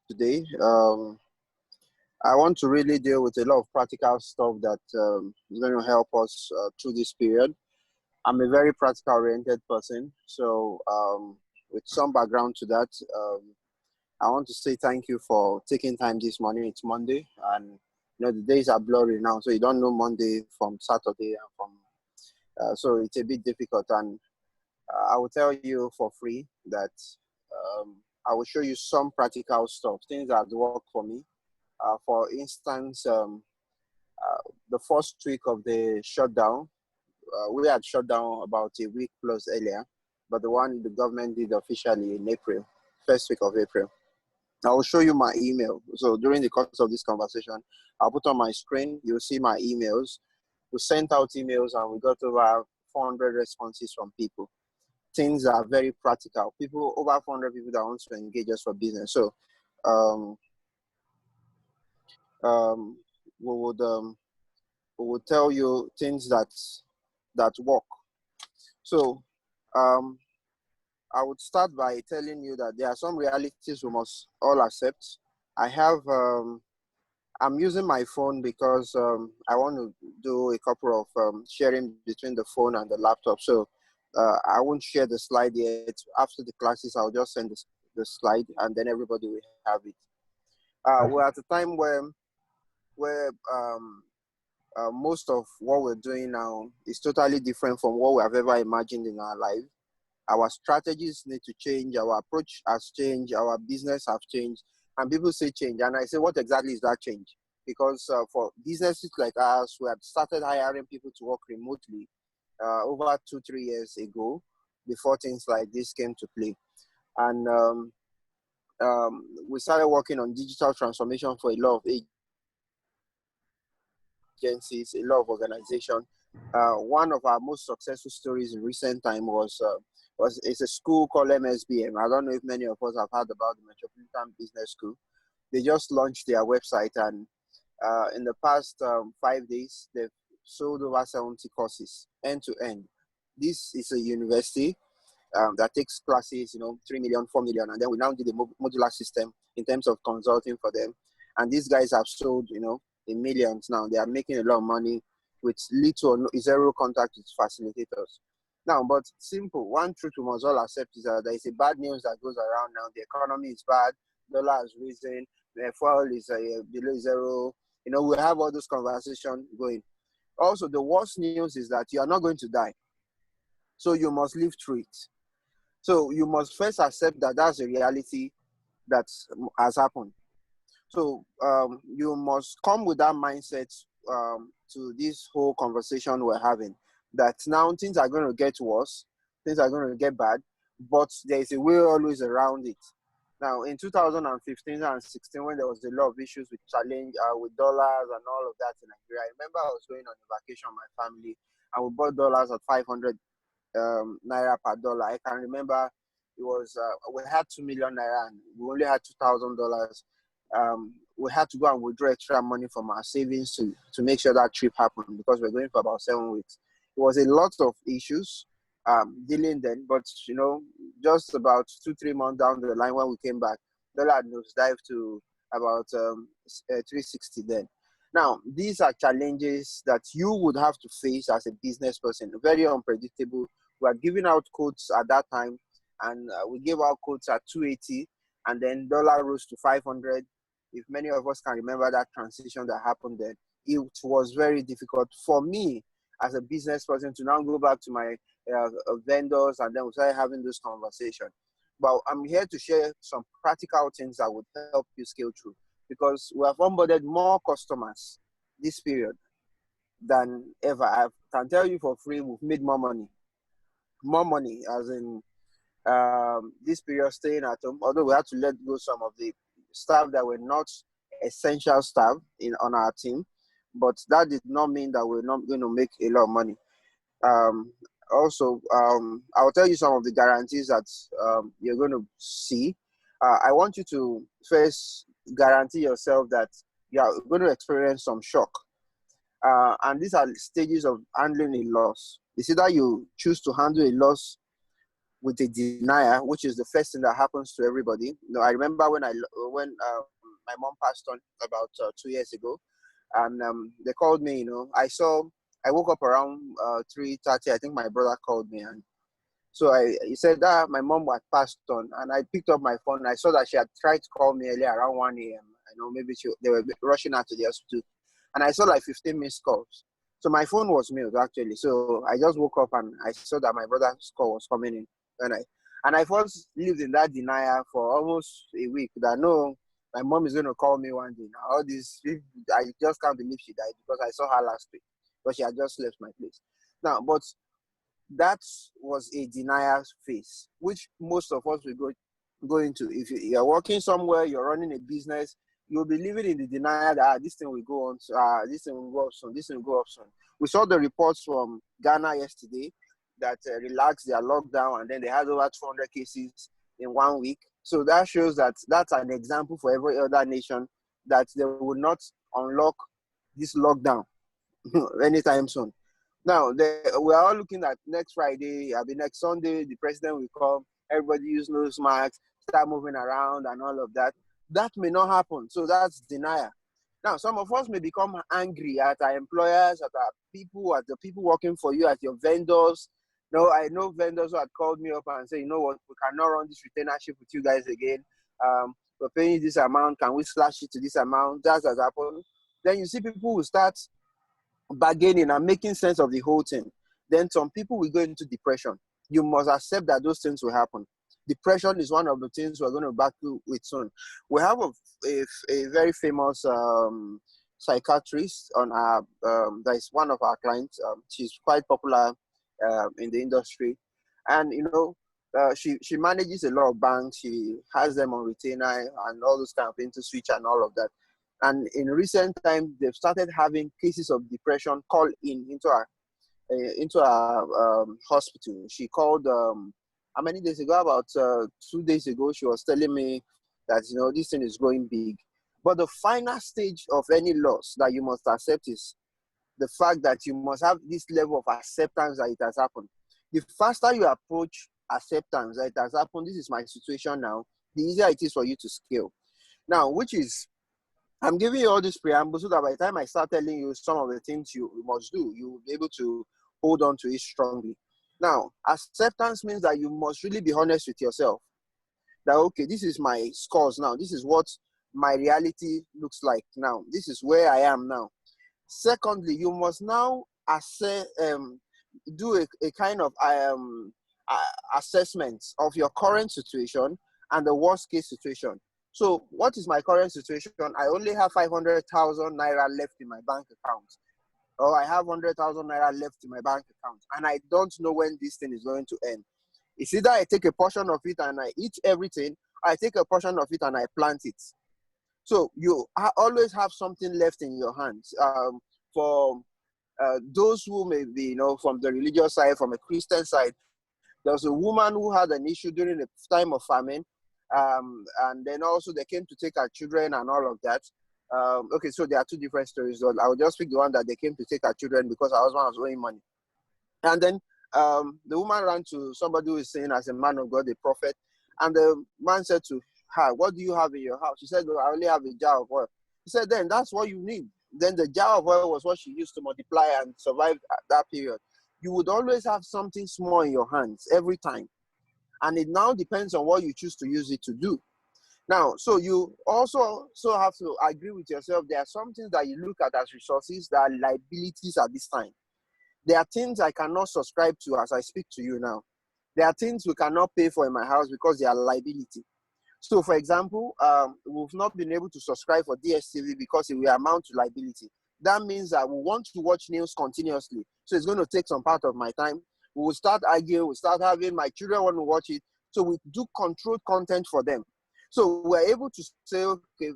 today. I want to really deal with a lot of practical stuff that is going to help us through this period. I'm a very practical oriented person, so with some background to that, I want to say thank you for taking time this morning. It's Monday, and the days are blurry now, so you don't know Monday from Saturday and from so it's a bit difficult. And I will tell you for free that I will show you some practical stuff, things that work for me. For instance, the first week of the shutdown, we had shut down about a week plus earlier, but the one the government did officially in April, first week of April. I will show you my email. So during the course of this conversation, I'll put on my screen, you'll see my emails. We sent out emails and we got over 400 responses from people. Things are very practical. People, over 400 people that want to engage us for business. So um, um, we would tell you things that work. So um, I would start by telling you that there are some realities we must all accept. I have I'm using my phone because I want to do a couple of sharing between the phone and the laptop. So I won't share the slide yet. After the classes, I'll just send the slide and then everybody will have it. We're at a time where most of what we're doing now is totally different from what we have ever imagined in our life. Our strategies need to change. Our approach has changed. Our business has changed. And people say change. And I say, what exactly is that change? Because for businesses like us, we had started hiring people to work remotely over 2-3 years ago before things like this came to play. And we started working on digital transformation for a lot of agencies, a lot of organizations. One of our most successful stories in recent time was it's a school called MSBM. I don't know if many of us have heard about the Metropolitan Business School. They just launched their website, and in the past 5 days, they've sold over 70 courses end to end. This is a university that takes classes, 3 million, 4 million, and then we now do the modular system in terms of consulting for them. And these guys have sold, in millions now. They are making a lot of money with little or zero contact with facilitators. Now, but simple, one truth we must all accept is that there is a bad news that goes around now. The economy is bad, dollar is risen, the fuel is below zero. We have all those conversations going. Also, the worst news is that you are not going to die. So you must live through it. So you must first accept that that's a reality that has happened. So you must come with that mindset to this whole conversation we're having, that now things are going to get worse, things are going to get bad, but there is a way always around it. Now, in 2015 and 16, when there was a lot of issues with challenge, with dollars and all of that in Nigeria, I remember I was going on a vacation with my family, and we bought dollars at 500 naira per dollar. I can remember it was, we had 2 million naira and we only had $2,000. We had to go and withdraw extra money from our savings to make sure that trip happened, because we're going for about 7 weeks. It was a lot of issues dealing then, but just about 2-3 months down the line when we came back, dollar had nosedived to about 360 then. Now, these are challenges that you would have to face as a business person, very unpredictable. We are giving out quotes at that time, and we gave out quotes at 280, and then dollar rose to 500. If many of us can remember that transition that happened then, it was very difficult for me as a business person to now go back to my vendors, and then we started having this conversation. But I'm here to share some practical things that would help you scale through, because we have onboarded more customers this period than ever. I can tell you for free, we've made more money as in this period staying at home, although we had to let go some of the staff that were not essential staff on our team, but that did not mean that we're not going to make a lot of money. Also, I'll tell you some of the guarantees that you're going to see. I want you to first guarantee yourself that you are going to experience some shock. And these are stages of handling a loss. It's either you choose to handle a loss with a denier, which is the first thing that happens to everybody. I remember when my mom passed on about 2 years ago, and they called me. I woke up around 3:30. I think my brother called me, and so he said that my mom had passed on, and I picked up my phone. I saw that she had tried to call me earlier around 1 a.m. Maybe they were rushing out to the hospital, and I saw like 15 missed calls. So my phone was mute actually. So I just woke up and I saw that my brother's call was coming in, and I first lived in that denial for almost a week. That no, my mom is going to call me one day. Now all this, I just can't believe she died because I saw her last week, but she had just left my place. Now, but that was a denial phase, which most of us will go into. If you're working somewhere, you're running a business, you'll be living in the denial that this thing will go on, this thing will go up soon, this thing will go up soon. We saw the reports from Ghana yesterday that relaxed their lockdown, and then they had over 200 cases in 1 week. So that shows that that's an example for every other nation that they will not unlock this lockdown anytime soon. Now, we're all looking at next Friday, next Sunday, the president will come, everybody use nose masks, start moving around and all of that. That may not happen. So that's denial. Now, some of us may become angry at our employers, at our people, at the people working for you, at your vendors. I know vendors who had called me up and say, you know what, we cannot run this retainership with you guys again. We're paying you this amount. Can we slash it to this amount? That has happened. Then you see people who start bargaining and making sense of the whole thing. Then some people will go into depression. You must accept that those things will happen. Depression is one of the things we're going to battle with soon. We have a very famous psychiatrist on our that is one of our clients. She's quite popular in the industry, and she manages a lot of banks. She has them on retainer and all those kind of into switch and all of that. And in recent time, they've started having cases of depression call into our hospital. She called how many days ago? About 2 days ago, she was telling me that this thing is going big. But the final stage of any loss that you must accept is the fact that you must have this level of acceptance that it has happened. The faster you approach acceptance that it has happened, this is my situation now, the easier it is for you to scale. Now, I'm giving you all this preamble so that by the time I start telling you some of the things you must do, you will be able to hold on to it strongly. Now, acceptance means that you must really be honest with yourself. That, okay, this is my scores now. This is what my reality looks like now. This is where I am now. Secondly, you must now do a kind of assessment of your current situation and the worst case situation. So what is my current situation? I only have 500,000 naira left in my bank account, or I have 100,000 naira left in my bank account, and I don't know when this thing is going to end. It's either I take a portion of it and I eat everything, or I take a portion of it and I plant it. So you always have something left in your hands. For those who may be, from the religious side, from a Christian side, there was a woman who had an issue during the time of famine. And then also they came to take our children and all of that. Okay, so there are two different stories. So I'll just pick the one that they came to take our children because our husband was owing money. And then the woman ran to somebody who is saying as a man of God, a prophet. And the man said to her, what do you have in your house? She said, I only have a jar of oil. He said, then that's what you need. Then the jar of oil was what she used to multiply and survive that period. You would always have something small in your hands every time. And it now depends on what you choose to use it to do. Now, so you also have to agree with yourself. There are some things that you look at as resources that are liabilities at this time. There are things I cannot subscribe to as I speak to you now. There are things we cannot pay for in my house because they are liability. So, for example, we've not been able to subscribe for DSTV because it will amount to liability. That means that we want to watch news continuously. So it's going to take some part of my time. We will start arguing, we'll start having my children want to watch it. So we do controlled content for them. So we're able to say, okay,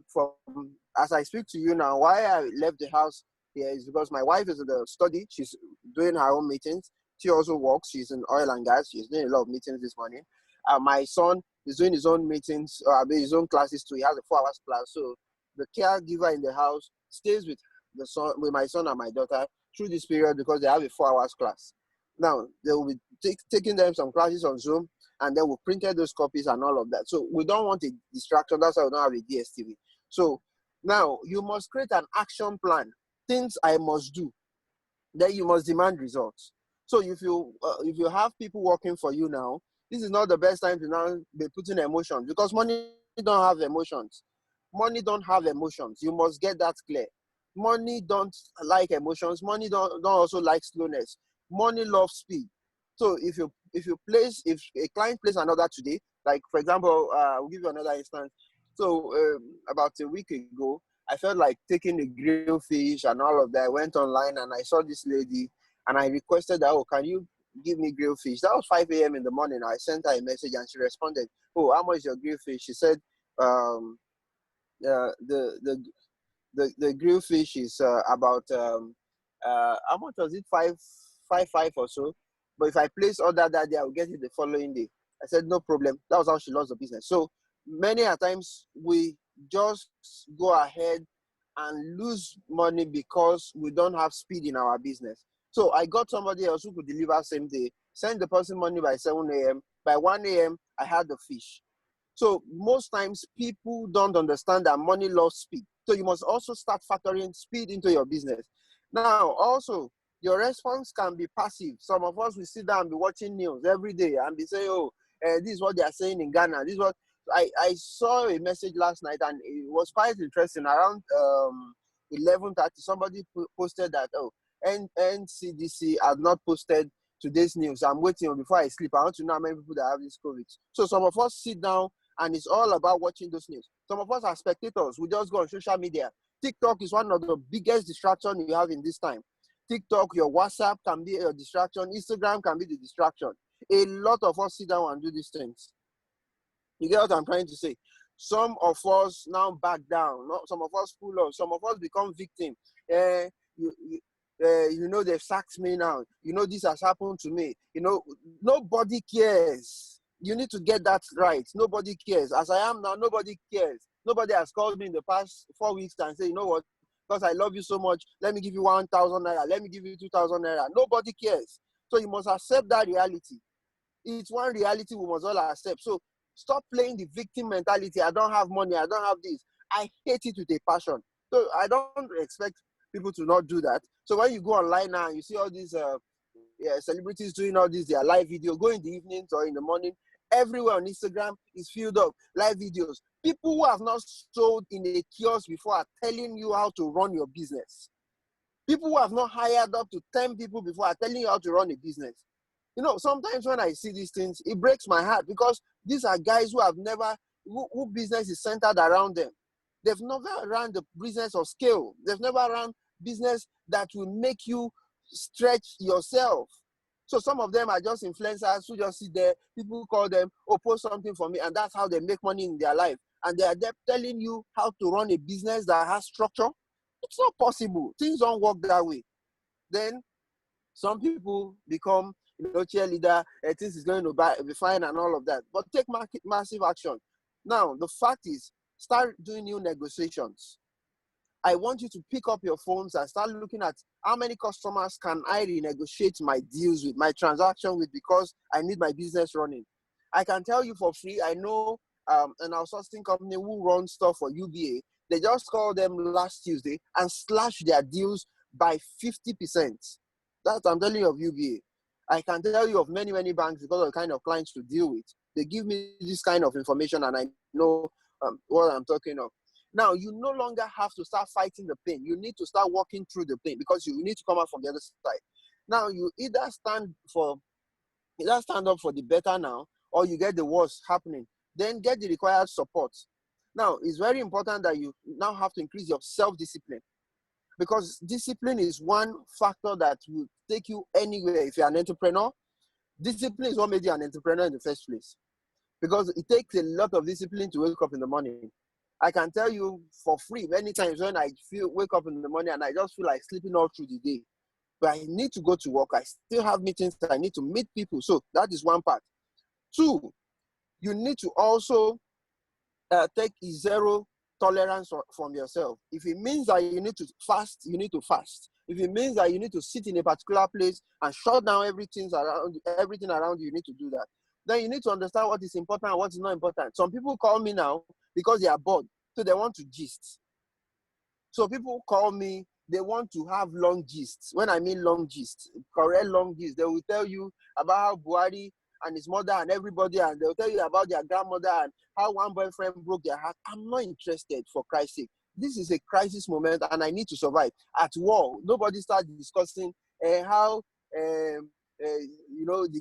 as I speak to you now, why I left the house here is because my wife is in the study. She's doing her own meetings. She also works. She's in oil and gas. She's doing a lot of meetings this morning. My son is doing his own meetings, his own classes too. He has a 4 hours class. So the caregiver in the house stays with my son and my daughter through this period because they have a 4 hours class. Now, they will be taking them some classes on Zoom, and then we printed those copies and all of that. So we don't want a distraction. That's why we don't have a DSTV. So now you must create an action plan, things I must do. Then you must demand results. So if you have people working for you now, this is not the best time to now be putting emotions, because money don't have emotions. Money don't have emotions. You must get that clear. Money don't like emotions. Money don't also like slowness. Money loves speed. So if a client places an order today, like for example, I'll give you another instance. So about a week ago, I felt like taking a grilled fish and all of that. I went online and I saw this lady, and I requested that, oh, can you give me grilled fish? That was 5 a.m. in the morning. I sent her a message and she responded, oh, how much is your grilled fish? She said, um, the grilled fish is about how much was it? Five or so. But if I place order that day, I will get it the following day. I said no problem. That was how she lost the business. So many a times we just go ahead and lose money because we don't have speed in our business. So I got somebody else who could deliver same day, send the person money by 7 a.m. By 1 a.m. I had the fish. So most times people don't understand that money loves speed. So you must also start factoring speed into your business. Now, also, your response can be passive. Some of us will sit down and be watching news every day and be saying, oh, this is what they are saying in Ghana. This is what I saw a message last night, and it was quite interesting. Around 11:30, somebody posted that, oh, NCDC had not posted today's news. I'm waiting before I sleep. I want to know how many people that have this COVID. So some of us sit down and it's all about watching those news. Some of us are spectators. We just go on social media. TikTok is one of the biggest distractions you have in this time. TikTok, your WhatsApp can be a distraction. Instagram can be the distraction. A lot of us sit down and do these things. You get what I'm trying to say? Some of us now back down. Some of us pull off. Some of us become victim. You know, they've sacked me now. You know, this has happened to me. You know, nobody cares. You need to get that right. Nobody cares. As I am now, nobody cares. Nobody has called me in the past 4 weeks and say, you know what, because I love you so much, let me give you 1,000 naira. Let me give you 2,000 naira. Nobody cares. So you must accept that reality. It's one reality we must all accept. So stop playing the victim mentality. I don't have money. I don't have this. I hate it with a passion. So I don't expect people to not do that. So when you go online now and you see all these celebrities doing all this, their live video, go in the evenings or in the morning, everywhere on Instagram is filled up live videos. People who have not sold in a kiosk before are telling you how to run your business. People who have not hired up to 10 people before are telling you how to run a business. You know, sometimes when I see these things, it breaks my heart, because these are guys who have never, who business is centered around them. They've never run the business of scale. They've never run business that will make you stretch yourself. So some of them are just influencers who just sit there. People call them, oh, post something for me, and that's how they make money in their life. And they are there telling you how to run a business that has structure. It's not possible. Things don't work that way. Then some people become, cheerleader, things is going to be fine and all of that. But take massive action. Now, the fact is, start doing new negotiations. I want you to pick up your phones and start looking at how many customers can I renegotiate my deals with, my transaction with, because I need my business running. I can tell you for free, I know an outsourcing company who runs stuff for UBA. They just called them last Tuesday and slashed their deals by 50%. That I'm telling you of UBA. I can tell you of many, many banks, because of the kind of clients to deal with. They give me this kind of information and I know what I'm talking of. Now, you no longer have to start fighting the pain. You need to start walking through the pain, because you need to come out from the other side. Now, you either stand up for the better now, or you get the worst happening. Then get the required support. Now, it's very important that you now have to increase your self-discipline, because discipline is one factor that will take you anywhere. If you're an entrepreneur, discipline is what made you an entrepreneur in the first place, because it takes a lot of discipline to wake up in the morning. I can tell you for free, many times when I wake up in the morning and I just feel like sleeping all through the day, but I need to go to work. I still have meetings. I need to meet people. So that is one part. Two, you need to also take zero tolerance from yourself. If it means that you need to fast, you need to fast. If it means that you need to sit in a particular place and shut down everything around you, you need to do that. then you need to understand what is important and what is not important. Some people call me now because they are bored, so they want to gist. So people call me, they want to have long gists. When I mean long gist, correct long gist, they will tell you about how Buhari and his mother and everybody, and they'll tell you about their grandmother and how one boyfriend broke their heart. I'm not interested, for Christ's sake. This is a crisis moment and I need to survive. At war, nobody starts discussing how the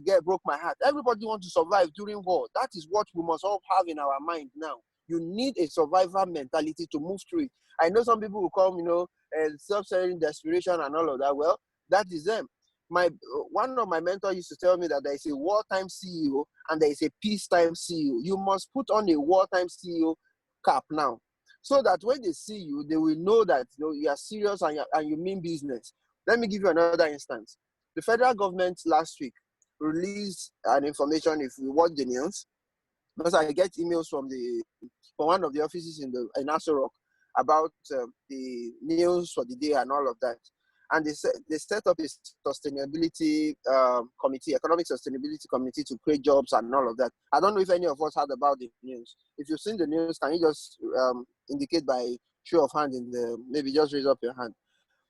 girl broke my heart. Everybody wants to survive during war. That is what we must all have in our mind now. You need a survivor mentality to move through it. I know some people will come, self-serving desperation and all of that. Well, that is them. One of my mentors used to tell me that there is a wartime CEO and there is a peacetime CEO. You must put on a wartime CEO cap now, so that when they see you, they will know that you are serious and you mean business. Let me give you another instance. The federal government last week released an information, if you watch the news, because I get emails from one of the offices in Aso Rock about the news for the day and all of that. And they set up a sustainability committee, economic sustainability committee, to create jobs and all of that. I don't know if any of us heard about the news. If you've seen the news, can you just indicate by show of hand maybe just raise up your hand.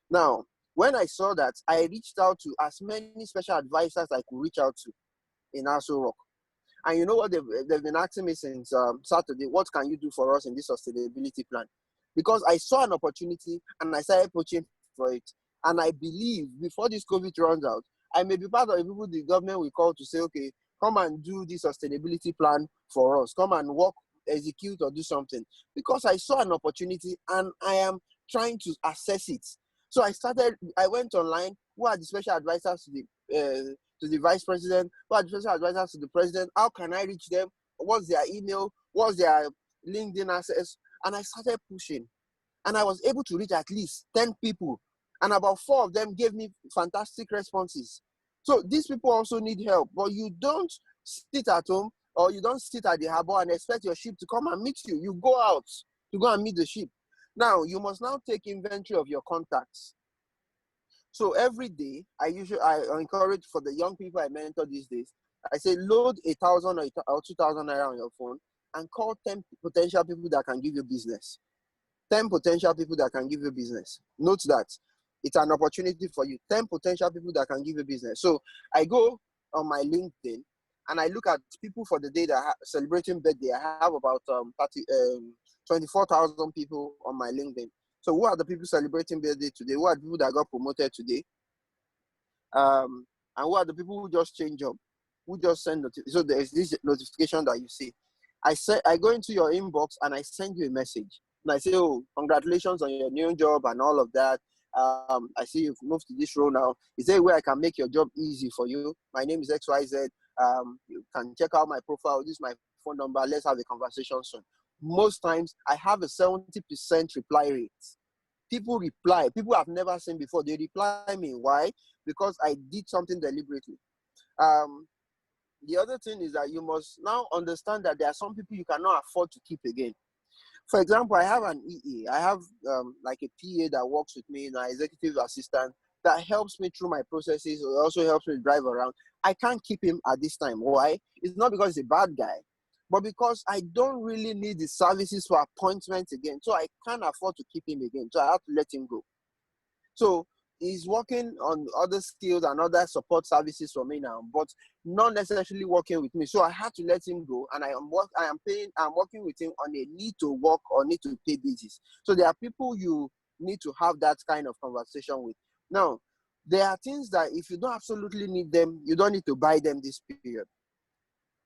Now, when I saw that, I reached out to as many special advisors I could reach out to in Aso Rock. And you know what they've been asking me since Saturday, what can you do for us in this sustainability plan? Because I saw an opportunity and I started pushing for it. And I believe before this COVID runs out, I may be part of the people the government will call to say, okay, come and do this sustainability plan for us. Come and work, execute or do something. Because I saw an opportunity and I am trying to assess it. So I went online, who are the special advisors to the vice president, who are the special advisors to the president, how can I reach them, what's their email, what's their LinkedIn access, and I started pushing. And I was able to reach at least 10 people, and about 4 of them gave me fantastic responses. So these people also need help, but you don't sit at home or you don't sit at the harbor and expect your ship to come and meet you. You go out to go and meet the ship. Now, you must now take inventory of your contacts. So every day, I encourage for the young people I mentor these days, I say load 1,000 or 2,000 naira on your phone and call 10 potential people that can give you business. 10 potential people that can give you business. Note that it's an opportunity for you. 10 potential people that can give you business. So I go on my LinkedIn and I look at people for the day that are celebrating birthday. I have about 24,000 people on my LinkedIn. So who are the people celebrating birthday today? Who are the people that got promoted today? And who are the people who just change job? Who just send so there is this notification that you see. I go into your inbox and I send you a message. And I say, oh, congratulations on your new job and all of that. I see you've moved to this role now. Is there a way I can make your job easy for you? My name is XYZ. You can check out my profile. This is my phone number. Let's have a conversation soon. Most times, I have a 70% reply rate. People reply. People I've never seen before. They reply me. Why? Because I did something deliberately. The other thing is that you must now understand that there are some people you cannot afford to keep again. For example, I have an EA. I have like a PA that works with me, an executive assistant that helps me through my processes. It also helps me drive around. I can't keep him at this time. Why? It's not because he's a bad guy, but because I don't really need the services for appointments again. So I can't afford to keep him again. So I have to let him go. So he's working on other skills and other support services for me now, but not necessarily working with me. So I had to let him go, and I'm working with him on a need to work or need to pay basis. So there are people you need to have that kind of conversation with. Now, there are things that if you don't absolutely need them, you don't need to buy them this period.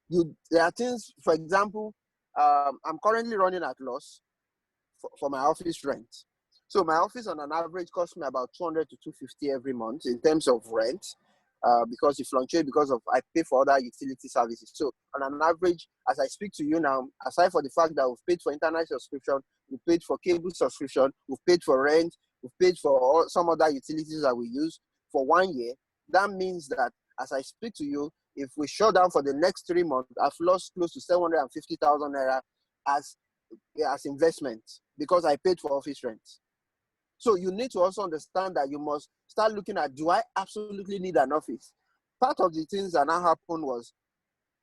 There are things, for example, I'm currently running at loss for my office rent. So my office on an average costs me about 200 to 250 every month in terms of rent, because it fluctuates because of I pay for other utility services. So on an average, as I speak to you now, aside for the fact that we've paid for internet subscription, we've paid for cable subscription, we've paid for rent, we've paid for some other utilities that we use for 1 year, that means that as I speak to you, if we shut down for the next 3 months, I've lost close to 750,000 naira as investment because I paid for office rent. So you need to also understand that you must start looking at, do I absolutely need an office? Part of the things that now happened was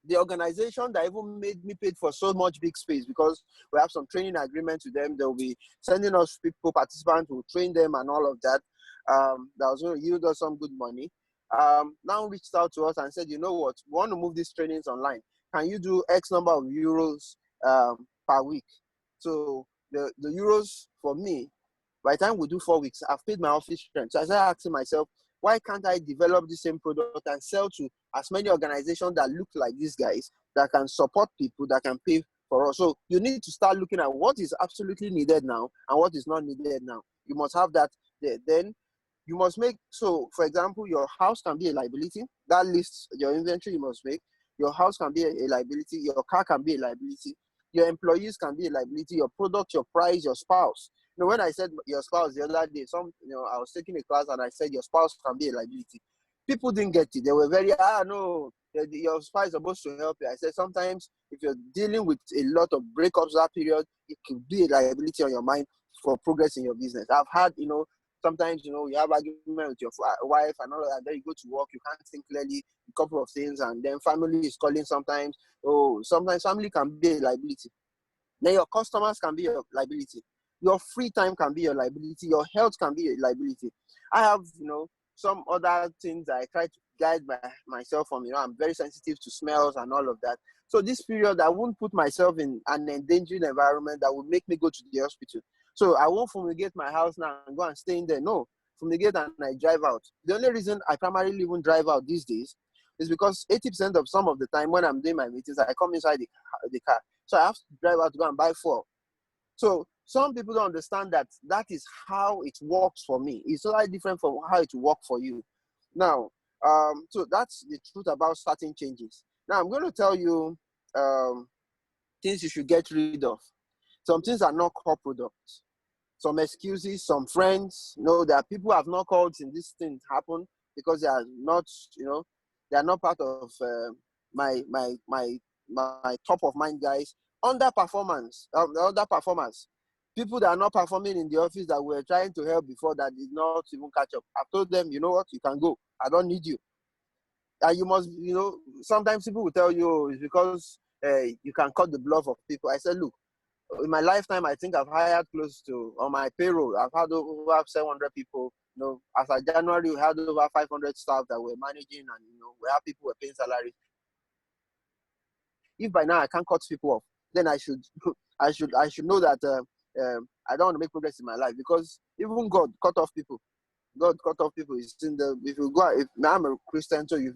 the organization that even made me paid for so much big space, because we have some training agreements with them. They'll be sending us people, participants who train them and all of that. That was going to yield us some good money. Now reached out to us and said, you know what, we want to move these trainings online. Can you do X number of euros per week? So the euros for me, by the time we do 4 weeks, I've paid my office rent. So I started asking myself, why can't I develop the same product and sell to as many organizations that look like these guys, that can support people, that can pay for us? So you need to start looking at what is absolutely needed now and what is not needed now. You must have that there. Then you must make, so for example, your house can be a liability. That lists your inventory you must make. Your house can be a liability. Your car can be a liability. Your employees can be a liability. Your product, your price, your spouse. You know, when I said your spouse the other day, I was taking a class and I said your spouse can be a liability. People didn't get it. They were very, no, your spouse is supposed to help you. I said sometimes if you're dealing with a lot of breakups that period, it could be a liability on your mind for progress in your business. I've had, sometimes, you have argument with your wife and all of that. Then you go to work, you can't think clearly, a couple of things, and then family is calling sometimes. Sometimes family can be a liability. Then your customers can be your liability. Your free time can be your liability. Your health can be a liability. I have, some other things that I try to guide myself from. I'm very sensitive to smells and all of that. So this period, I won't put myself in an endangered environment that would make me go to the hospital. So I won't fumigate my house now and go and stay in there. No, fumigate and I drive out. The only reason I primarily even drive out these days is because 80% of some of the time when I'm doing my meetings, I come inside the car. So I have to drive out to go and buy fuel. So some people don't understand that is how it works for me. It's totally different from how it will work for you. Now, so that's the truth about certain changes. Now I'm going to tell you things you should get rid of. Some things are not core products. Some excuses, some friends. There are people who have not called since this thing happened because they are not, they are not part of my top of mind guys. Underperformance, underperformers. People that are not performing in the office that we're trying to help before that did not even catch up. I've told them, you know what, you can go. I don't need you. And you must, sometimes people will tell you, it's because you can cut the bluff of people. I said, look, in my lifetime, I think I've hired close to, on my payroll, I've had over 700 people. As of January, we had over 500 staff that we're managing, and we have people who are paying salaries. If by now I can't cut people off, then I should I should know that I don't want to make progress in my life, because even God cut off people. God cut off people. It's in the, if you go, if now I'm a Christian, so you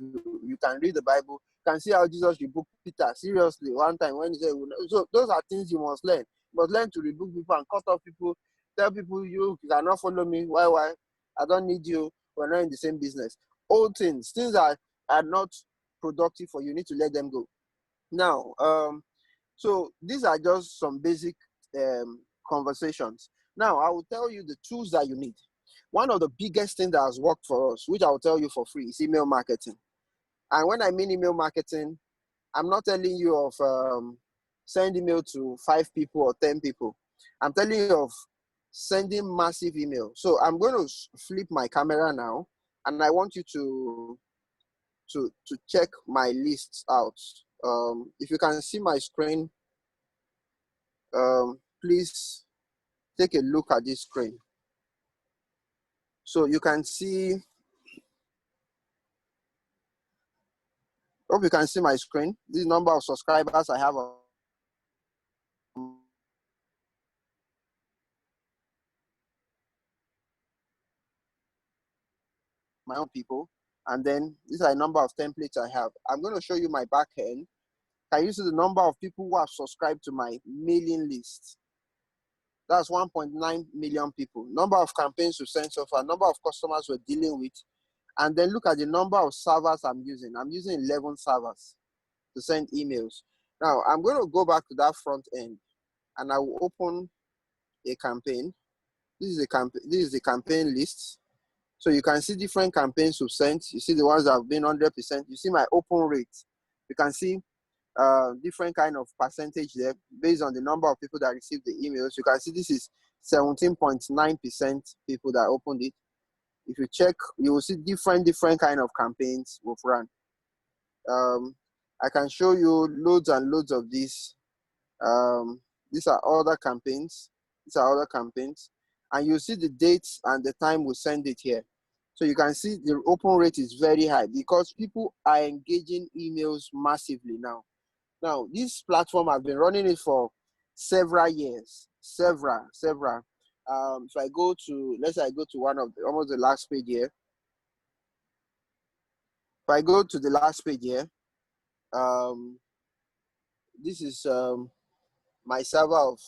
can read the Bible, you can see how Jesus rebuked Peter. Seriously, one time when he said, so those are things you must learn. You must learn to rebuke people and cut off people. Tell people you cannot follow me. Why? I don't need you. We're not in the same business. Old things that are not productive for you, need to let them go. Now, so these are just some basic conversations. Now, I will tell you the tools that you need. One of the biggest things that has worked for us, which I will tell you for free, is email marketing. And when I mean email marketing, I'm not telling you of send email to 5 people or 10 people. I'm telling you of sending massive email. So I'm going to flip my camera now, and I want you to check my lists out. If you can see my screen, please take a look at this screen. So you can see, hope you can see my screen. This number of subscribers I have on my own people. And then these are a number of templates I have. I'm going to show you my back end. Can you see the number of people who have subscribed to my mailing list? That's 1.9 million people. Number of campaigns we've sent so far, number of customers we're dealing with. And then look at the number of servers I'm using. I'm using 11 servers to send emails. Now, I'm going to go back to that front end, and I will open a campaign. This is the campaign list. So you can see different campaigns we've sent. You see the ones that have been 100%. You see my open rate. You can see different kind of percentage there based on the number of people that received the emails. You can see this is 17.9% people that opened it. If you check, you will see different kind of campaigns we've run. I can show you loads and loads of these. These are other campaigns. These are other campaigns. And you see the dates and the time we send it here. So you can see the open rate is very high because people are engaging emails massively now. Now, this platform, I've been running it for several years, several. If I go to, let's say I go to one of the, almost the last page here. If I go to the last page here, this is my server of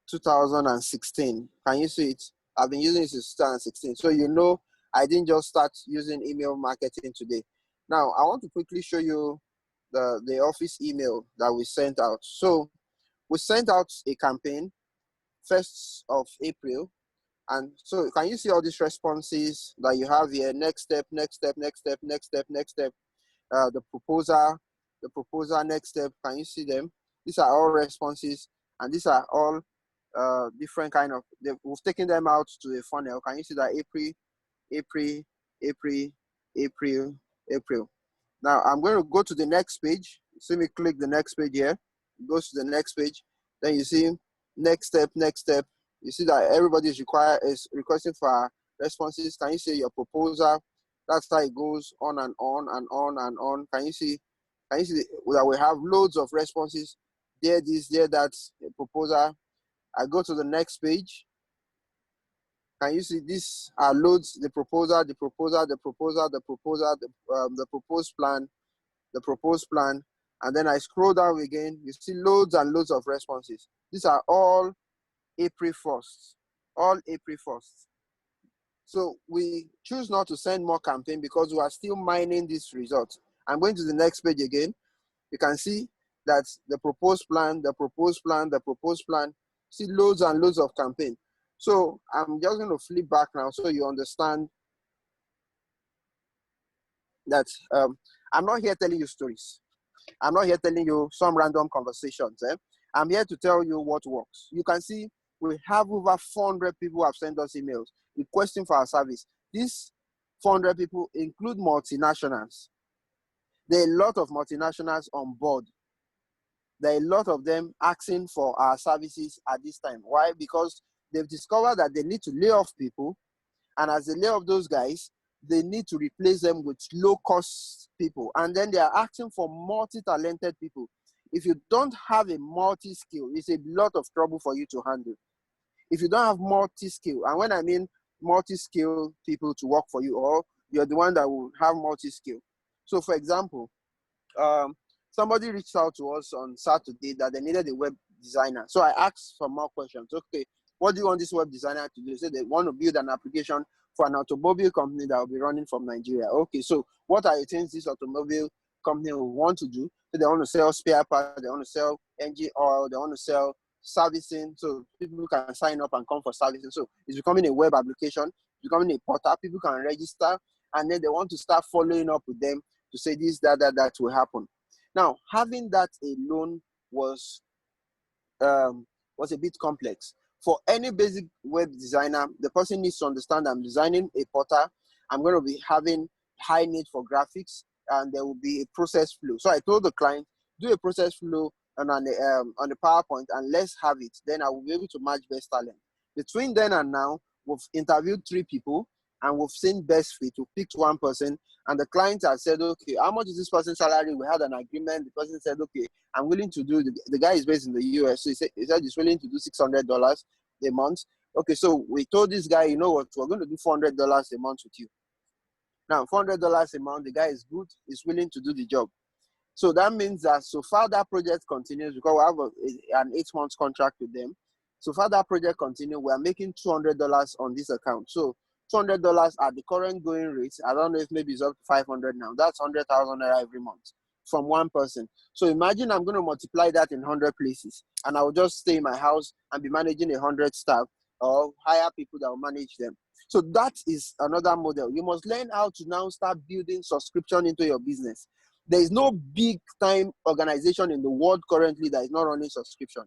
2016. Can you see it? I've been using it since 2016. So you know, I didn't just start using email marketing today. Now, I want to quickly show you the office email that we sent out. So we sent out a campaign 1st of April. And so can you see all these responses that you have here? Next step, next step, next step, next step, next step. The proposal, next step. Can you see them? These are all responses, and these are all different kind of. We've taken them out to a funnel. Can you see that April, April? Now I'm going to go to the next page. See me click the next page here. It goes to the next page. Then you see next step, next step. You see that everybody is requesting for responses. Can you see your proposal? That's how it goes on and on and on and on. Can you see that we have loads of responses? There, this, there, that, proposal. I go to the next page. Can you see these are loads? The proposal, the proposal, the proposal, the proposal, the proposed plan, and then I scroll down again. You see loads and loads of responses. These are all April 1st, all April 1st. So we choose not to send more campaign because we are still mining this result. I'm going to the next page again. You can see that the proposed plan, see loads and loads of campaign. So I'm just going to flip back now so you understand that I'm not here telling you stories. I'm not here telling you some random conversations. I'm here to tell you what works. You can see we have over 400 people who have sent us emails requesting for our service. These 400 people include multinationals. There are a lot of multinationals on board. There are a lot of them asking for our services at this time. Why? Because they've discovered that they need to lay off people, and as they lay off those guys, they need to replace them with low-cost people. And then they are asking for multi-talented people. If you don't have a multi-skill, it's a lot of trouble for you to handle. If you don't have multi-skill, and when I mean multi-skill people to work for you, or you're the one that will have multi-skill. So for example, somebody reached out to us on Saturday that they needed a web designer. So I asked some more questions. Okay, what do you want this web designer to do? So they want to build an application for an automobile company that will be running from Nigeria. Okay, so what are the things this automobile company will want to do? So they want to sell spare parts, they want to sell engine oil, they want to sell servicing, so people can sign up and come for servicing. So it's becoming a web application, it's becoming a portal. People can register, and then they want to start following up with them to say this, that will happen. Now, having that alone was a bit complex. For any basic web designer, the person needs to understand I'm designing a portal. I'm going to be having high need for graphics, and there will be a process flow. So I told the client, do a process flow on the PowerPoint, and let's have it. Then I will be able to match best talent. Between then and now, we've interviewed 3 people, and we've seen best fit. We picked one person, and the client has said, okay, how much is this person's salary? We had an agreement. The person said, okay, I'm willing to do, the guy is based in the US, so he said he's willing to do $600 a month. Okay, so we told this guy, you know what, we're going to do $400 a month with you. Now, $400 a month, the guy is good, he's willing to do the job. So that means that so far that project continues, because we have an 8-month contract with them. So far that project continues, we are making $200 on this account. So $200 at the current going rate, I don't know if maybe it's up to 500 now. That's 100,000 every month from one person. So imagine I'm going to multiply that in 100 places, and I will just stay in my house and be managing 100 staff, or hire people that will manage them. So that is another model. You must learn how to now start building subscription into your business. There is no big time organization in the world currently that is not running subscription.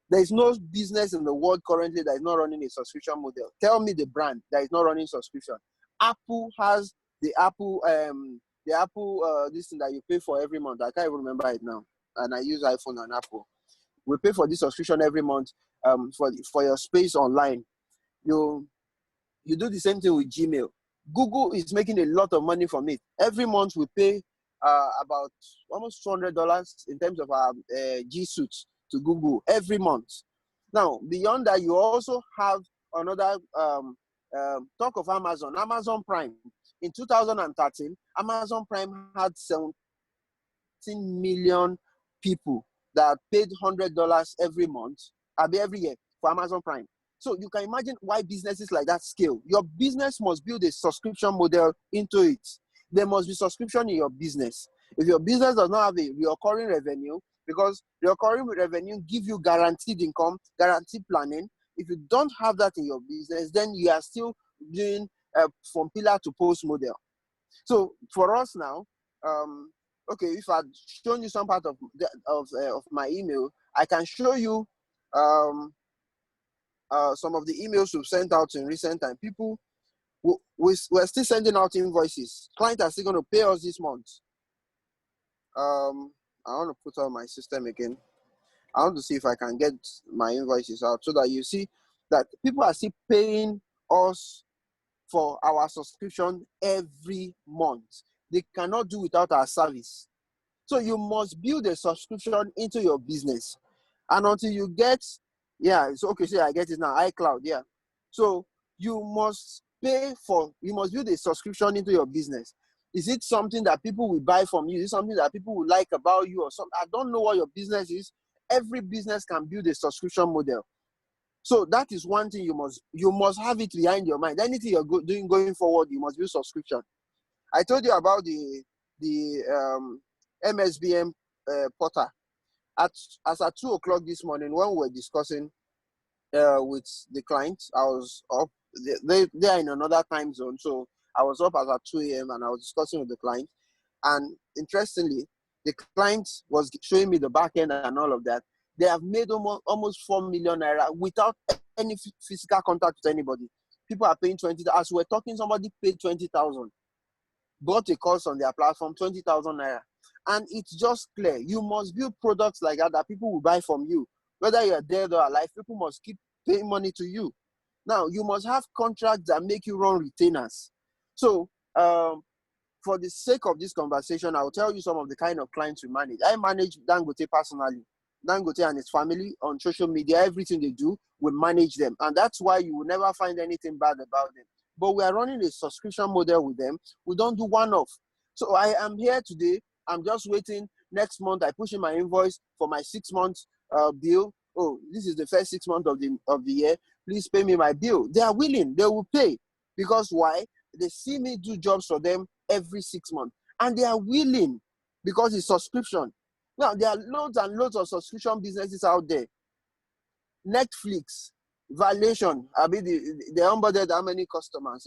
There is no business in the world currently that is not running a subscription model. Tell me the brand that is not running subscription. Apple has the the Apple this thing that you pay for every month. I can't even remember it now. And I use iPhone and Apple. We pay for this subscription every month for your space online. You do the same thing with Gmail. Google is making a lot of money from it. Every month we pay about almost $200 in terms of our G Suite to Google every month. Now, beyond that, you also have another talk of Amazon Prime. In 2013, Amazon Prime had 17 million people that paid $100 every month, every year for Amazon Prime. So you can imagine why businesses like that scale. Your business must build a subscription model into it. There must be subscription in your business. If your business does not have a recurring revenue, because recurring revenue give you guaranteed income, guaranteed planning. If you don't have that in your business, then you are still doing from pillar to post model. So for us now, okay, if I'd shown you some part of my email, I can show you some of the emails we've sent out in recent time. People, we're still sending out invoices. Clients are still going to pay us this month. I want to put on my system again. I want to see if I can get my invoices out so that you see that people are still paying us for our subscription every month. They cannot do without our service. So you must build a subscription into your business. And until you get, yeah, it's okay, say I get it now, iCloud, yeah. So you must build a subscription into your business. Is it something that people will buy from you? Is it something that people will like about you or something? I don't know what your business is. Every business can build a subscription model. So that is one thing you must have it behind your mind. Anything you're doing going forward, you must build subscription. I told you about the MSBM portal. As at 2 o'clock this morning, when we were discussing with the client, I was up. They are in another time zone, so I was up as at 2 a.m. and I was discussing with the client. And interestingly, the client was showing me the back end and all of that. They have made almost 4 million naira without any physical contact with anybody. People are paying 20. As we're talking, somebody paid 20,000, bought a course on their platform, 20,000 naira. And it's just clear. You must build products like that people will buy from you. Whether you're dead or alive, people must keep paying money to you. Now, you must have contracts that make you run retainers. So, for the sake of this conversation, I'll tell you some of the kind of clients we manage. I manage Dangote personally. Dangote and his family on social media, everything they do, we manage them. And that's why you will never find anything bad about them. But we are running a subscription model with them. We don't do one-off. So I am here today. I'm just waiting. Next month, I push in my invoice for my 6-month bill. Oh, this is the first 6 months of the year. Please pay me my bill. They are willing. They will pay. Because why? They see me do jobs for them every 6 months. And they are willing because it's subscription. Now, there are loads and loads of subscription businesses out there. Netflix, valuation. I mean, they onboarded how many customers?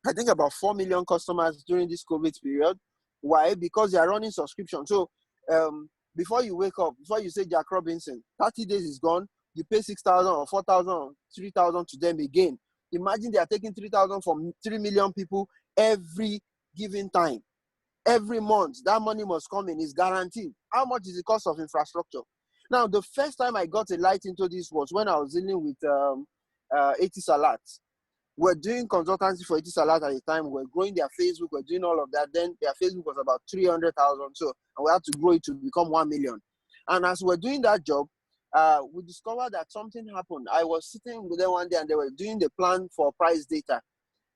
I think about 4 million customers during this COVID period. Why? Because they are running subscription. So before you wake up, before you say Jack Robinson, 30 days is gone, you pay 6,000 or 4,000 or 3,000 to them again. Imagine they are taking 3,000 from 3 million people every given time. Every month, that money must come in. It's guaranteed. How much is the cost of infrastructure? Now, the first time I got a light into this was when I was dealing with Etisalat. We're doing consultancy for Etisalat at the time. We're growing their Facebook. We're doing all of that. Then their Facebook was about 300,000. So and we had to grow it to become 1 million. And as we're doing that job, we discovered that something happened. I was sitting with them one day and they were doing the plan for price data.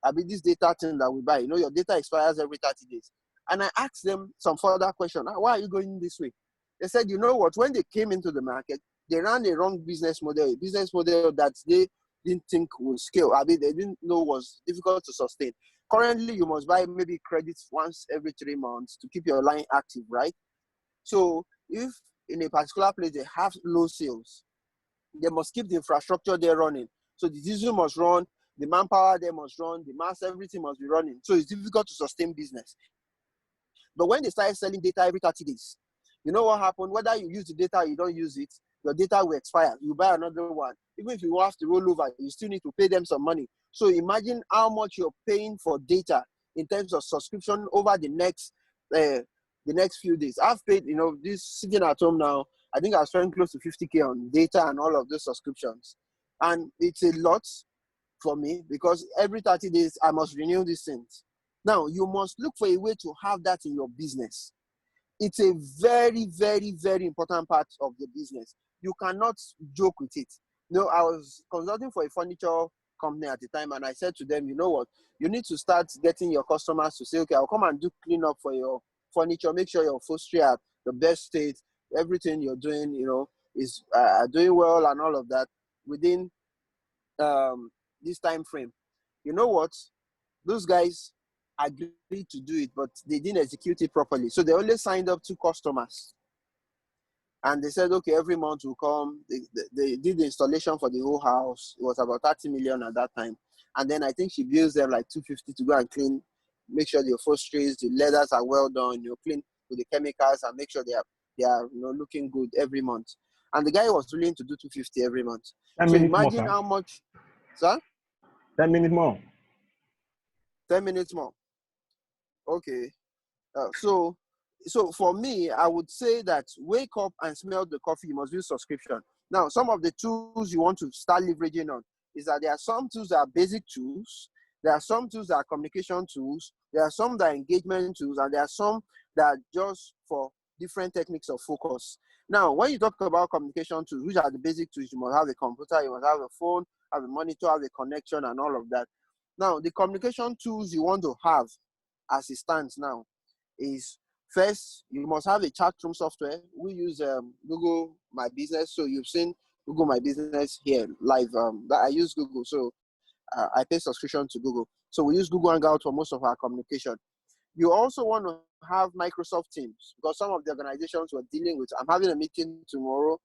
I mean, this data thing that we buy, your data expires every 30 days. And I asked them some further question. Why are you going this way? They said, you know what? When they came into the market, they ran a wrong business model that they didn't think would scale. I mean, they didn't know was difficult to sustain. Currently, you must buy maybe credits once every 3 months to keep your line active, right? So if in a particular place they have low sales, they must keep the infrastructure there running. So the diesel must run, the manpower there must run, the mass, everything must be running. So it's difficult to sustain business. But when they started selling data every 30 days, you know what happened? Whether you use the data or you don't use it, your data will expire. You buy another one. Even if you have to roll over, you still need to pay them some money. So imagine how much you're paying for data in terms of subscription over the next few days. I've paid, this sitting at home now, I think I spent close to 50K on data and all of those subscriptions. And it's a lot for me because every 30 days I must renew these things. Now, you must look for a way to have that in your business. It's a very, very, very important part of the business. You cannot joke with it. I was consulting for a furniture company at the time, and I said to them, you know what, you need to start getting your customers to say, okay, I'll come and do clean up for your furniture, make sure your upholstery are the best state, everything you're doing, is doing well and all of that within this time frame. You know what? Those guys agreed to do it, but they didn't execute it properly. So they only signed up 2 customers. And they said, okay, every month will come. They did the installation for the whole house. It was about 30 million at that time. And then I think she bills them like 250 to go and clean, make sure the upholsteries, the leathers are well done, clean with the chemicals and make sure they are looking good every month. And the guy was willing to do 250 every month. 10 So minutes imagine more, how much, sir? 10 minutes more. 10 minutes more. Okay. So for me, I would say that wake up and smell the coffee, you must use subscription. Now, some of the tools you want to start leveraging on is that there are some tools that are basic tools, there are some tools that are communication tools, there are some that are engagement tools, and there are some that are just for different techniques of focus. Now, when you talk about communication tools, which are the basic tools, you must have a computer, you must have a phone, have a monitor, have a connection, and all of that. Now, the communication tools you want to have as it stands now is, first, you must have a chat room software. We use Google My Business. So you've seen Google My Business here live. That I use Google. So I pay subscription to Google. So we use Google Hangout for most of our communication. You also want to have Microsoft Teams because some of the organizations we're dealing with, I'm having a meeting tomorrow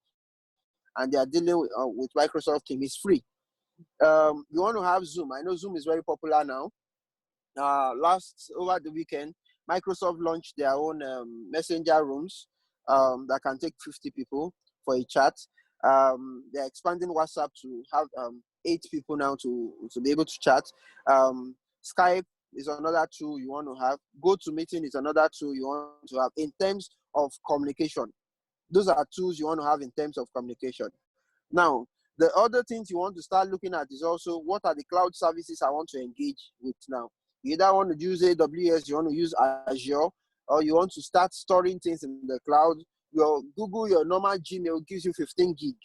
and they are dealing with Microsoft Teams. It's free. You want to have Zoom. I know Zoom is very popular now. Over the weekend, Microsoft launched their own messenger rooms that can take 50 people for a chat. They're expanding WhatsApp to have 8 people now to be able to chat. Skype is another tool you want to have. GoToMeeting is another tool you want to have in terms of communication. Those are tools you want to have in terms of communication. Now, the other things you want to start looking at is also, what are the cloud services I want to engage with now? You either want to use AWS, you want to use Azure, or you want to start storing things in the cloud. Your Google, your normal Gmail gives you 15 gig.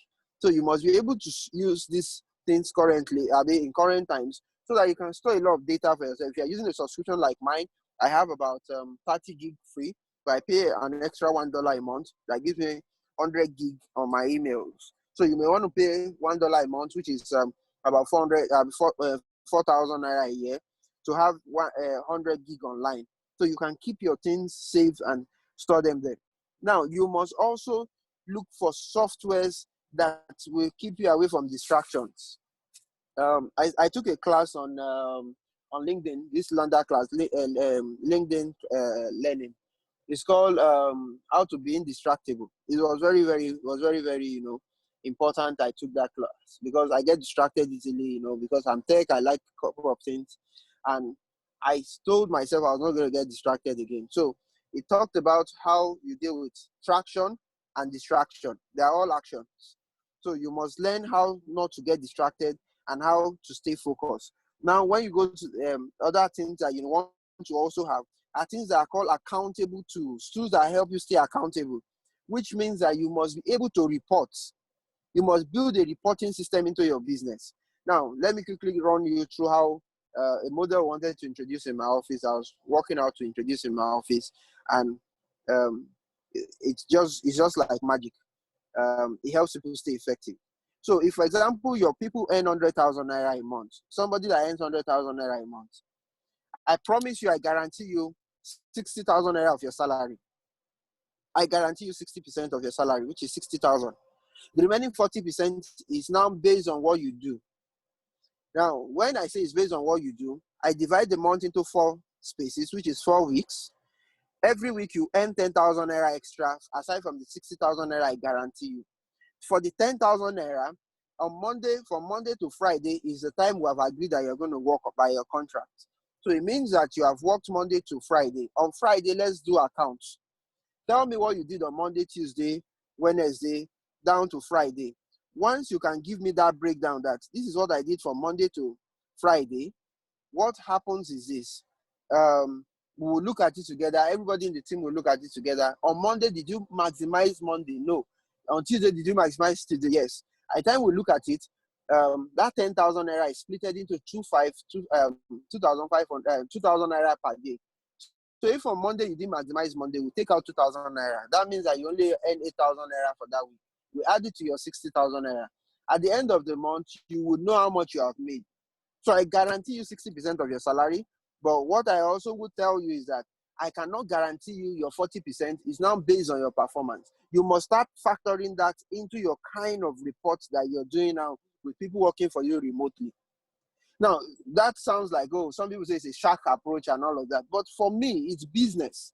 So you must be able to use these things currently, in current times, so that you can store a lot of data for yourself. If you're using a subscription like mine, I have about 30 gig free, but I pay an extra $1 a month. That gives me 100 gig on my emails. So you may want to pay $1 a month, which is about 4,000 naira a year, to have 100 gig online. So you can keep your things safe and store them there. Now, you must also look for softwares that will keep you away from distractions. I took a class on LinkedIn, this London class, LinkedIn learning. It's called How to Be Indistractable. It was very, very, important I took that class because I get distracted easily, because I'm tech, I like a couple of things. And I told myself I was not going to get distracted again. So it talked about how you deal with traction and distraction. They are all actions. So you must learn how not to get distracted and how to stay focused. Now, when you go to other things that you want to also have, are things that are called accountable tools that help you stay accountable, which means that you must be able to report. You must build a reporting system into your business. Now, let me quickly run you through how a model wanted to introduce in my office. I was working out to introduce in my office, and it's just like magic. It helps people stay effective. So if, for example, your people earn 100,000 naira a month, somebody that earns 100,000 naira a month, I promise you, I guarantee you 60,000 naira of your salary. I guarantee you 60% of your salary, which is 60,000. The remaining 40% is now based on what you do. Now, when I say it's based on what you do, I divide the month into 4 spaces, which is 4 weeks. Every week you earn 10,000 naira extra, aside from the 60,000 naira I guarantee you. For the 10,000 naira, from Monday to Friday is the time we have agreed that you're going to work by your contract. So it means that you have worked Monday to Friday. On Friday, let's do accounts. Tell me what you did on Monday, Tuesday, Wednesday, down to Friday. Once you can give me that breakdown that this is what I did from Monday to Friday, what happens is this. We will look at it together. Everybody in the team will look at it together. On Monday, did you maximize Monday? No. On Tuesday, did you maximize Tuesday? Yes. By the time we look at it, that 10,000 naira is split into 2,000 naira per day. So if on Monday you didn't maximize Monday, we take out 2,000 naira. That means that you only earn 8,000 naira for that week. We add it to your 60,000 naira. At the end of the month, you would know how much you have made. So I guarantee you 60% of your salary. But what I also would tell you is that I cannot guarantee you your 40% is now based on your performance. You must start factoring that into your kind of reports that you're doing now with people working for you remotely. Now, that sounds like, oh, some people say it's a shark approach and all of that. But for me, it's business.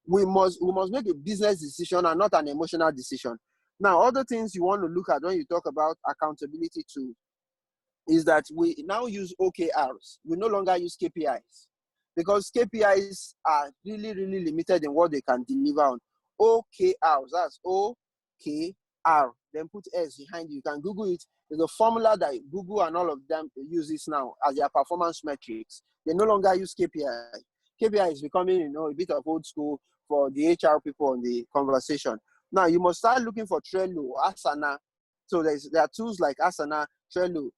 We must make a business decision and not an emotional decision. Now, other things you want to look at when you talk about accountability too is that we now use OKRs. We no longer use KPIs because KPIs are really, really limited in what they can deliver on. OKRs, that's OKR. Then put S behind you. You can Google it. There's a formula that Google and all of them uses now as their performance metrics. They no longer use KPI. KPI is becoming, a bit of old school for the HR people on the conversation. Now you must start looking for Trello, Asana. So there are tools like Asana, Trello.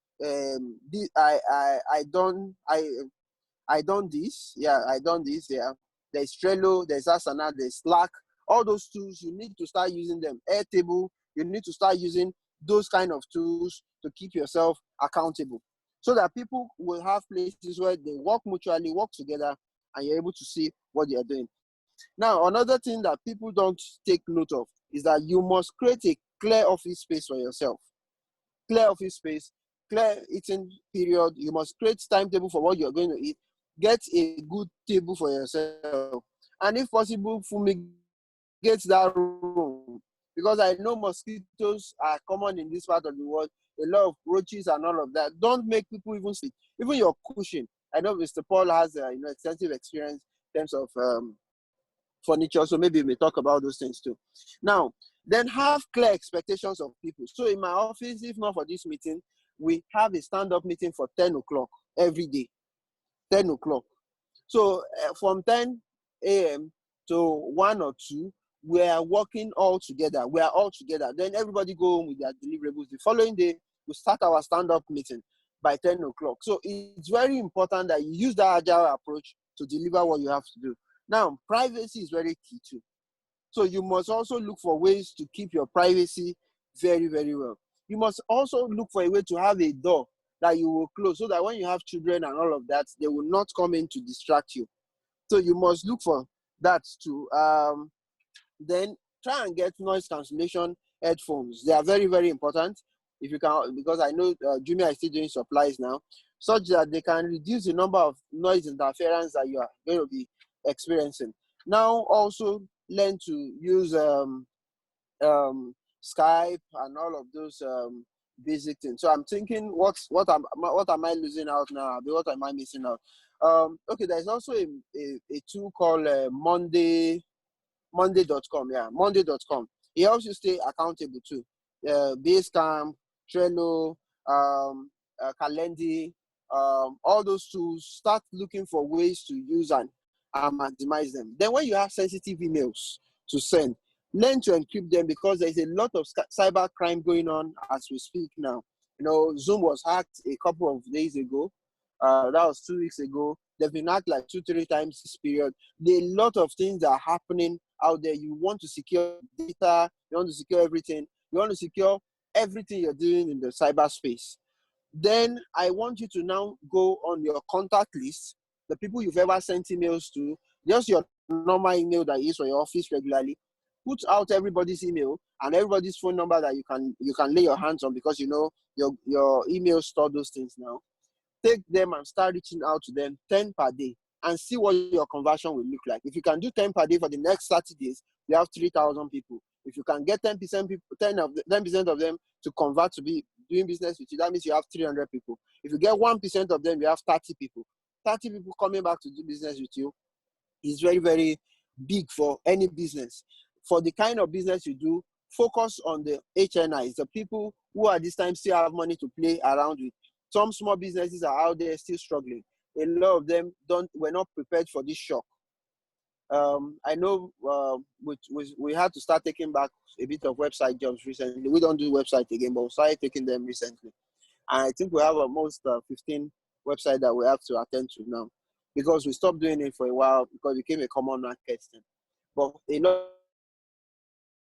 I done this. Yeah, I done this. Yeah, there's Trello, there's Asana, there's Slack. All those tools, you need to start using them. Airtable, you need to start using those kind of tools to keep yourself accountable, so that people will have places where they work mutually, work together, and you're able to see what they are doing. Now, another thing that people don't take note of is that you must create a clear office space for yourself. Clear office space, clear eating period. You must create timetable for what you're going to eat. Get a good table for yourself. And if possible, fumigate that room. Because I know mosquitoes are common in this part of the world. A lot of roaches and all of that. Don't make people even sleep. Even your cushion. I know Mr. Paul has extensive experience in terms of furniture, so maybe we may talk about those things too. Now, then have clear expectations of people. So in my office, if not for this meeting, we have a stand-up meeting for 10 o'clock every day. 10 o'clock. So from 10 a.m. to 1 or 2, we are working all together. We are all together. Then everybody go home with their deliverables. The following day, we start our stand-up meeting by 10 o'clock. So it's very important that you use that agile approach to deliver what you have to do. Now, privacy is very key too. So you must also look for ways to keep your privacy very, very well. You must also look for a way to have a door that you will close so that when you have children and all of that, they will not come in to distract you. So you must look for that too. Then try and get noise cancellation headphones. They are very, very important. If you can, because I know Jumia is still doing supplies now, such that they can reduce the number of noise interference that you are going to be experiencing. Now also learn to use Skype and all of those basic things. So I'm thinking, what am I losing out now? What am I missing out? Okay, there's also a tool called Monday.com. Yeah, Monday.com. It helps you stay accountable too. Basecamp, Trello, Calendly, all those tools. Start looking for ways to use and maximize them. Then when you have sensitive emails to send, learn to encrypt them, because there's a lot of cyber crime going on as we speak now. Zoom was hacked a couple of days ago. That was 2 weeks ago. They've been hacked like 2-3 times this period. There are a lot of things that are happening out there. You want to secure data. You want to secure everything. You want to secure everything you're doing in the cyberspace. Then I want you to now go on your contact list, the people you've ever sent emails to, just your normal email that you use for your office regularly. Put out everybody's email and everybody's phone number that you can lay your hands on, because your email store those things now. Take them and start reaching out to them 10 per day and see what your conversion will look like. If you can do 10 per day for the next 30 days, you have 3,000 people. If you can get 10% people, 10% of them to convert to be doing business with you, that means you have 300 people. If you get 1% of them, you have 30 people. 30 people coming back to do business with you is very, very big for any business. For the kind of business you do, focus on the HNIs, the people who at this time still have money to play around with. Some small businesses are out there still struggling. A lot of them were not prepared for this shock. I know we had to start taking back a bit of website jobs recently. We don't do website again, but we started taking them recently. And I think we have almost 15 websites that we have to attend to now, because we stopped doing it for a while because it became a common market thing. But a lot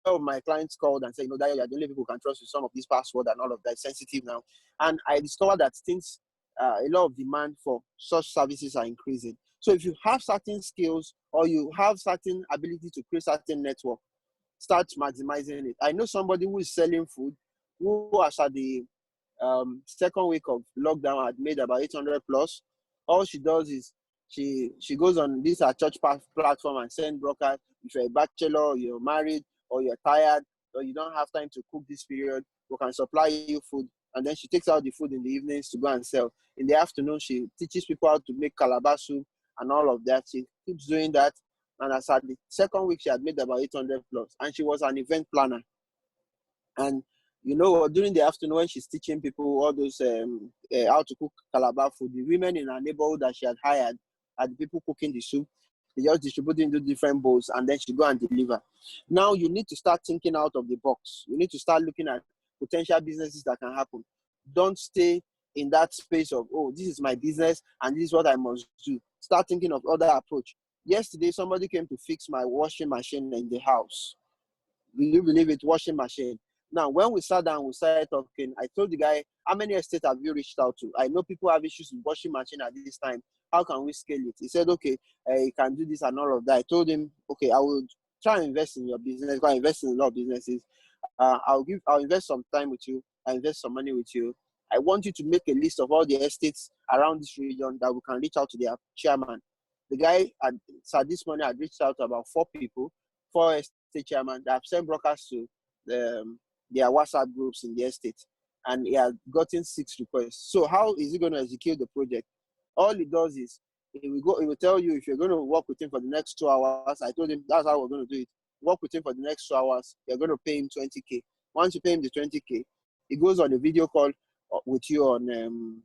of my clients called and said, Dayo, you're the only people who can trust with some of these passwords and all of that. It's sensitive now. And I discovered that things, a lot of demand for such services are increasing. So if you have certain skills or you have certain ability to create certain network, start maximizing it. I know somebody who is selling food, who was at the second week of lockdown had made about 800 plus. All she does is she goes on this church platform and send brokers. If you're a bachelor, you're married, or you're tired, or you don't have time to cook this period, we can supply you food. And then she takes out the food in the evenings to go and sell. In the afternoon, she teaches people how to make calabash soup and all of that. She keeps doing that. And as at the second week, she had made about 800 plus. And she was an event planner. And during the afternoon when she's teaching people all those how to cook calabash food, the women in her neighborhood that she had hired are the people cooking the soup. They just distribute into different bowls and then she go and deliver. Now you need to start thinking out of the box. You need to start looking at potential businesses that can happen. Don't stay in that space of, this is my business and this is what I must do. Start thinking of other approach. Yesterday, somebody came to fix my washing machine in the house. Will you believe it? Washing machine. Now, when we sat down, we started talking. I told the guy, how many estates have you reached out to? I know people have issues with washing machine at this time. How can we scale it? He said, okay, you can do this and all of that. I told him, okay, I will try and invest in your business. I invest in a lot of businesses. I'll invest some time with you. I'll invest some money with you. I want you to make a list of all the estates around this region that we can reach out to their chairman. The guy said this morning had reached out to about 4 people, 4 estate chairman that have sent brokers to their WhatsApp groups in the estate, and he has gotten 6 requests. So how is he going to execute the project? All he does is he will tell you if you're going to work with him for the next 2 hours. I told him that's how we're going to do it. Work with him for the next 2 hours. You're going to pay him 20K. Once you pay him the 20K, he goes on a video call with you on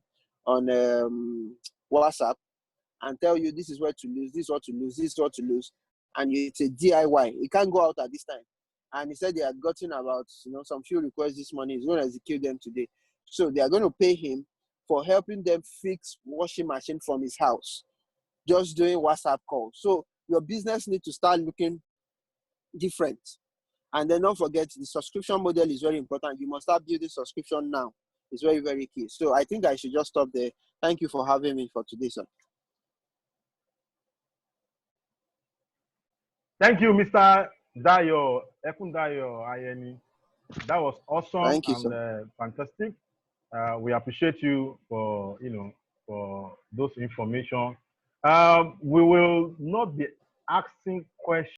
WhatsApp and tell you this is what to lose, this is what to lose, this is what to lose. And it's a DIY. It can't go out at this time. And he said they had gotten about some few requests this morning. He's going to execute them today. So they are going to pay him for helping them fix washing machine from his house, just doing WhatsApp calls. So your business needs to start looking different. And then don't forget, the subscription model is very important. You must start building subscription now. It's very, very key. So I think I should just stop there. Thank you for having me for today, sir. Thank you, Mr. Dayo, Dayo, Ayeni. That was awesome. Thank you, and sir. fantastic. We appreciate you for for those information. We will not be asking questions.